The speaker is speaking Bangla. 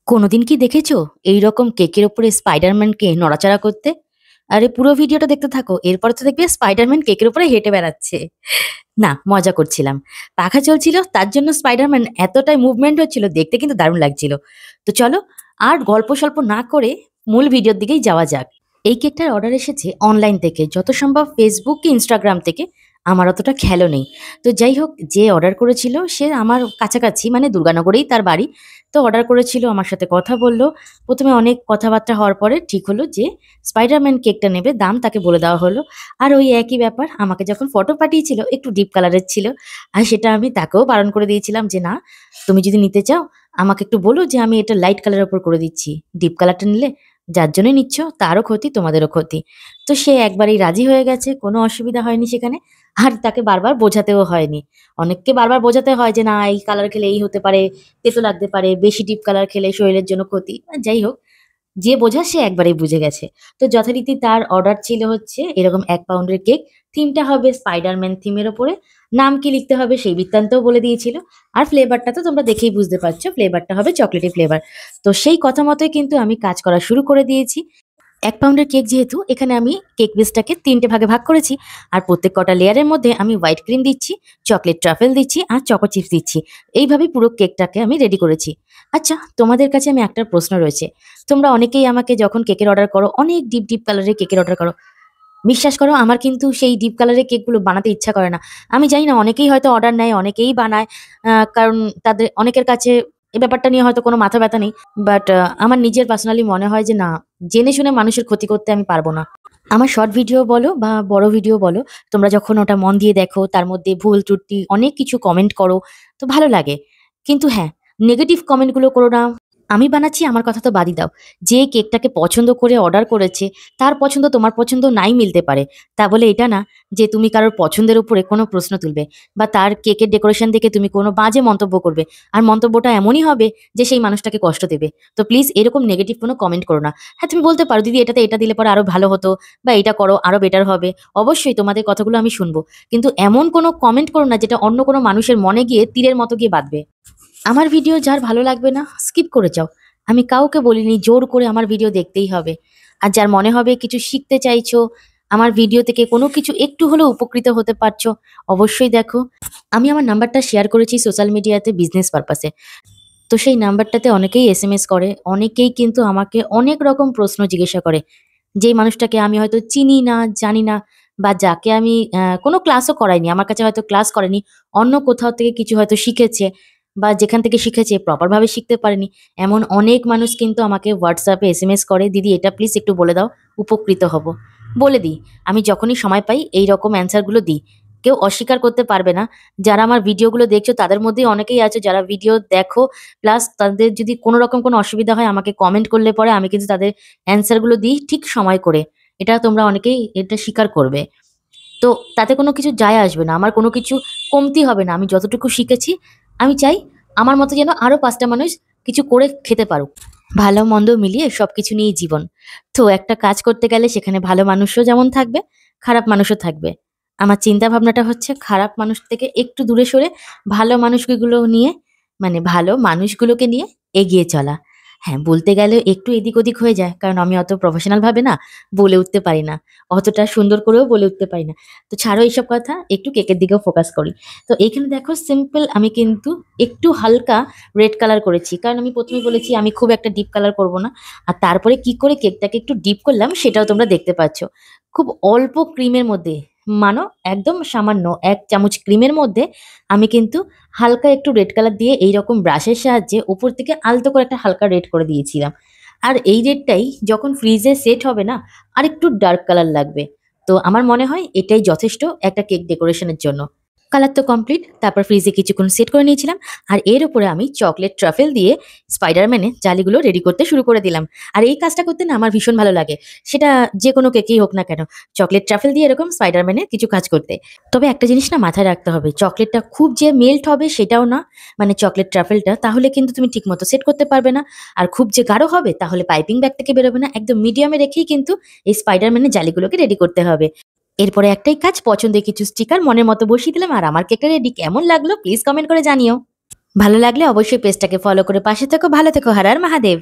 কোনোদিন কি দেখেছো এইরকম কেকের ওপরে স্পাইডারম্যানকে নড়াচড়া করতে? আরে পুরো ভিডিওটা দেখতে থাকো, এরপরে তো দেখবে স্পাইডারম্যান কেকের উপরে হেঁটে বেড়াচ্ছে। না, মজা করছিলাম। পাখা চলছিল, তার জন্য স্পাইডারম্যান এতটাই মুভমেন্ট হচ্ছিল, দেখতে কিন্তু দারুণ লাগছিল। তো চলো, আর গল্প স্বল্প না করে মূল ভিডিওর দিকেই যাওয়া যাক। এই কেকটার অর্ডার এসেছে অনলাইন থেকে, যত সম্ভব ফেসবুক কি ইনস্টাগ্রাম থেকে। আমার অতটা খেয়ালও নেই। তো যাই হোক, যে অর্ডার করেছিল সে আমার কাছাকাছি, মানে দুর্গানগরেই তার বাড়ি। তো অর্ডার করেছিল, আমার সাথে কথা বললো। প্রথমে অনেক কথাবার্তা হওয়ার পরে ঠিক হলো যে স্পাইডারম্যান কেকটা নেবে, দাম তাকে বলে দেওয়া হলো। আর ওই একই ব্যাপার, আমাকে যখন ফটো পাঠিয়েছিল একটু ডিপ কালারের ছিল। আর সেটা আমি তাকেও বারণ করে দিয়েছিলাম যে না, তুমি যদি নিতে চাও আমাকে একটু বলো যে আমি এটা লাইট কালারের উপর করে দিচ্ছি। ডিপ কালারটা নিলে যার জন্যই নিচ্ছ তারও ক্ষতি, তোমাদেরও ক্ষতি। তো সে একবারেই রাজি হয়ে গেছে, কোনো অসুবিধা হয়নি সেখানে। আর তাকে বারবার বোঝাতেও হয়নি। অনেককে বারবার বোঝাতে হয় যে না, এই কালার খেলে এই হতে পারে, তেতো লাগতে পারে, বেশি ডিপ কালার খেলে শরীরের জন্য ক্ষতি। যাই হোক, যে বোঝার সে একবারেই বুঝে গেছে। তো যথারীতি তার অর্ডার ছিল হচ্ছে এরকম ১ পাউন্ডের কেক। থিমটা হবে স্পাইডারম্যান থিমের ওপরে। নাম কি লিখতে হবে সেই বৃত্তান্তও বলে দিয়েছিল। আর ফ্লেভারটা তো তোমরা দেখেই বুঝতে পারছো, ফ্লেভারটা হবে চকলেটি ফ্লেভার। তো সেই কথা মতোই কিন্তু আমি কাজ করা শুরু করে দিয়েছি। ১ পাউন্ডের কেক যেহেতু, এখানে আমি কেক বেসটাকে ৩ টে ভাগে ভাগ করেছি। আর প্রত্যেক কটা লেয়ারের মধ্যে আমি হোয়াইট ক্রিম দিচ্ছি, চকলেট ট্রাফেল দিচ্ছি আর চকো চিপস দিচ্ছি। এইভাবেই পুরো কেকটাকে আমি রেডি করেছি। আচ্ছা, তোমাদের কাছে আমি একটা প্রশ্ন রয়েছে। তোমরা অনেকেই আমাকে যখন কেকের অর্ডার করো, অনেক ডিপ, ডিপ কালারের কেকের অর্ডার করো। বিশ্বাস করো, আমার কিন্তু সেই ডিপ কালারের কেকগুলো বানাতে ইচ্ছা করে না। আমি জানি না, অনেকেই হয়তো অর্ডার নেয়, অনেকেই বানায়। কারণ তাদের অনেকের কাছে এই ব্যাপারটা নিয়ে হয়তো কোনো মাথা ব্যথা নেই। বাট আমার নিজের পার্সোনালি মনে হয় যে না, জেনে শুনে মানুষের ক্ষতি করতে আমি পারব না। আমার শর্ট ভিডিও বলো বা বড় ভিডিও বলো, তোমরা যখন ওটা মন দিয়ে দেখো, তার মধ্যে ভুল ত্রুটি অনেক কিছু কমেন্ট করো, তো ভালো লাগে। কিন্তু হ্যাঁ, নেগেটিভ কমেন্টগুলো করো না। আমি বানাচ্ছি আমার কথা তো বাদই দাও। যে কেকটাকে পছন্দ করে অর্ডার করেছে, তার পছন্দ তোমার পছন্দ নাই মিলতে পারে। তা বলে এটা না যে তুমি কারোর পছন্দের উপরে কোনো প্রশ্ন তুলবে বা তার কেকের ডেকোরেশন দেখে তুমি কোনো বাজে মন্তব্য করবে। আর মন্তব্যটা এমনই হবে যে সেই মানুষটাকে কষ্ট দেবে। তো প্লিজ এরকম নেগেটিভ কোনো কমেন্ট করো না। হ্যাঁ, তুমি বলতে পারো দিদি এটাতে এটা দিলে পরে আরো ভালো হতো, বা এটা করো আরো বেটার হবে। অবশ্যই তোমাদের কথাগুলো আমি শুনবো। কিন্তু এমন কোনো কমেন্ট করো না যেটা অন্য কোনো মানুষের মনে গিয়ে তীরের মতো গিয়ে বাঁধবে। আমার ভিডিও যার ভালো লাগবে না স্কিপ করে যাও। আমি কাউকে বলিনি জোর করে আমার ভিডিও দেখতেই হবে। আর যার মনে হবে কিছু শিখতে চাইছো, আমার ভিডিও থেকে কোনো কিছু একটু হলেও উপকৃত হতে পারছো, অবশ্যই দেখো। আমি আমার নাম্বারটা শেয়ার করেছি সোশ্যাল মিডিয়াতে বিজনেস পারপাসে। তো সেই নাম্বারটাতে অনেকেই এসএমএস করে, অনেকেই কিন্তু আমাকে অনেক রকম প্রশ্ন জিজ্ঞাসা করে। যেই মানুষটাকে আমি হয়তো চিনি না, জানি না, বা যাকে আমি কোনো ক্লাসও করাইনি, আমার কাছে হয়তো ক্লাস করেনি, অন্য কোথাও থেকে কিছু হয়তো শিখেছে, বা যেখান থেকে শিখেছে প্রপার ভাবে শিখতে পারেনি। এমন অনেক মানুষ কিন্তু আমাকে হোয়াটসঅ্যাপে এসএমএস করে, দিদি এটা প্লিজ একটু বলে দাও, উপকৃত হব। বলে দিই, আমি যখনই সময় পাই এই রকম অ্যান্সারগুলো দিই। কেউ অস্বীকার করতে পারবে না। যারা আমার ভিডিওগুলো দেখছো তাদের মধ্যেই অনেকেই আছে যারা ভিডিও দেখো, প্লাস তাদের যদি কোনো রকম কোনো অসুবিধা হয় আমাকে কমেন্ট করলে পরে আমি কিন্তু তাদের অ্যান্সার গুলো দিই ঠিক সময় করে। এটা তোমরা অনেকেই এটা স্বীকার করবে। তো তাতে কোনো কিছু যায় আসবে না। আমার কোনো কিছু কমতি হবে না। আমি যতটুকু শিখেছি, আমি চাই আমার মতো যেন আরো ৫ টা মানুষ কিছু করে খেতে পারুক। ভালো মন্দ মিলিয়ে সবকিছু নিয়েই জীবন। তো একটা কাজ করতে গেলে সেখানে ভালো মানুষও যেমন থাকবে, খারাপ মানুষও থাকবে। আমার চিন্তা ভাবনাটা হচ্ছে খারাপ মানুষ থেকে একটু দূরে সরে ভালো মানুষগুলো নিয়ে, মানে ভালো মানুষগুলোকে নিয়ে এগিয়ে চলা। হ্যাঁ, বলতে গেলে একটু এদিক ওদিক হয়ে যায়। কারণ আমি অত প্রফেশনাল ভাবে না বলে উঠতে পারি না। অতটা সুন্দর করেও বলে উঠতে পারি না। তো ছাড়ো এইসব কথা, একটু কেকের দিকেও ফোকাস করি। তো এইখানে দেখো সিম্পল আমি কিন্তু একটু হালকা রেড কালার করেছি। কারণ আমি ১ম এই বলেছি আমি খুব একটা ডিপ কালার করব না। আর তারপরে কি করে কেকটাকে একটু ডিপ করলাম সেটাও তোমরা দেখতে পাচ্ছ। খুব অল্প ক্রিমের মধ্যে, মানো একদম সামান্য ১ চামচ ক্রিমের মধ্যে আমি কিন্তু হালকা একটু রেড কালার দিয়ে এইরকম ব্রাশের সাহায্যে উপর থেকে আলতো করে একটা হালকা রেড করে দিয়েছিলাম। আর এই রেডটাই যখন ফ্রিজে সেট হবে না, আরেকটু ডার্ক কালার লাগবে। তো আমার মনে হয় এটাই যথেষ্ট একটা কেক ডেকোরেশনের জন্য। কালার তো কমপ্লিট। তারপর ফ্রিজে কিছুক্ষণ সেট করে নিয়েছিলাম। আর এর উপরে আমি চকলেট ট্রাফেল দিয়ে স্পাইডারম্যানের জালিগুলো রেডি করতে শুরু করে দিলাম। আর এই কাজটা করতে না আমার ভীষণ ভালো লাগে। সেটা যেকোনো কেকেই হোক না কেন, চকলেট ট্রাফেল দিয়ে এরকম স্পাইডারম্যানের কিছু কাজ করতে। তবে একটা জিনিস না মাথায় রাখতে হবে, চকলেটটা খুব যে মেল্ট হবে সেটাও না। মানে চকলেট ট্রাফেলটা তাহলে কিন্তু তুমি ঠিকমতো সেট করতে পারবে না। আর খুব যে গাঢ় হবে তাহলে পাইপিং ব্যাগ থেকে বেরোবে না। একদম মিডিয়ামে রেখেই কিন্তু এই স্পাইডারম্যানের জালিগুলোকে রেডি করতে হবে। এরপরে একটাই কাজ, পছন্দের কিছু স্টিকার মনের মতো বসিয়ে দিলাম। আর আমার কেকটা রেডি। কেমন লাগলো প্লিজ কমেন্ট করে জানিও। ভালো লাগলে অবশ্যই পেজটাকে ফলো করে পাশে থেকো। ভালো থেকো। হর হর মহাদেব।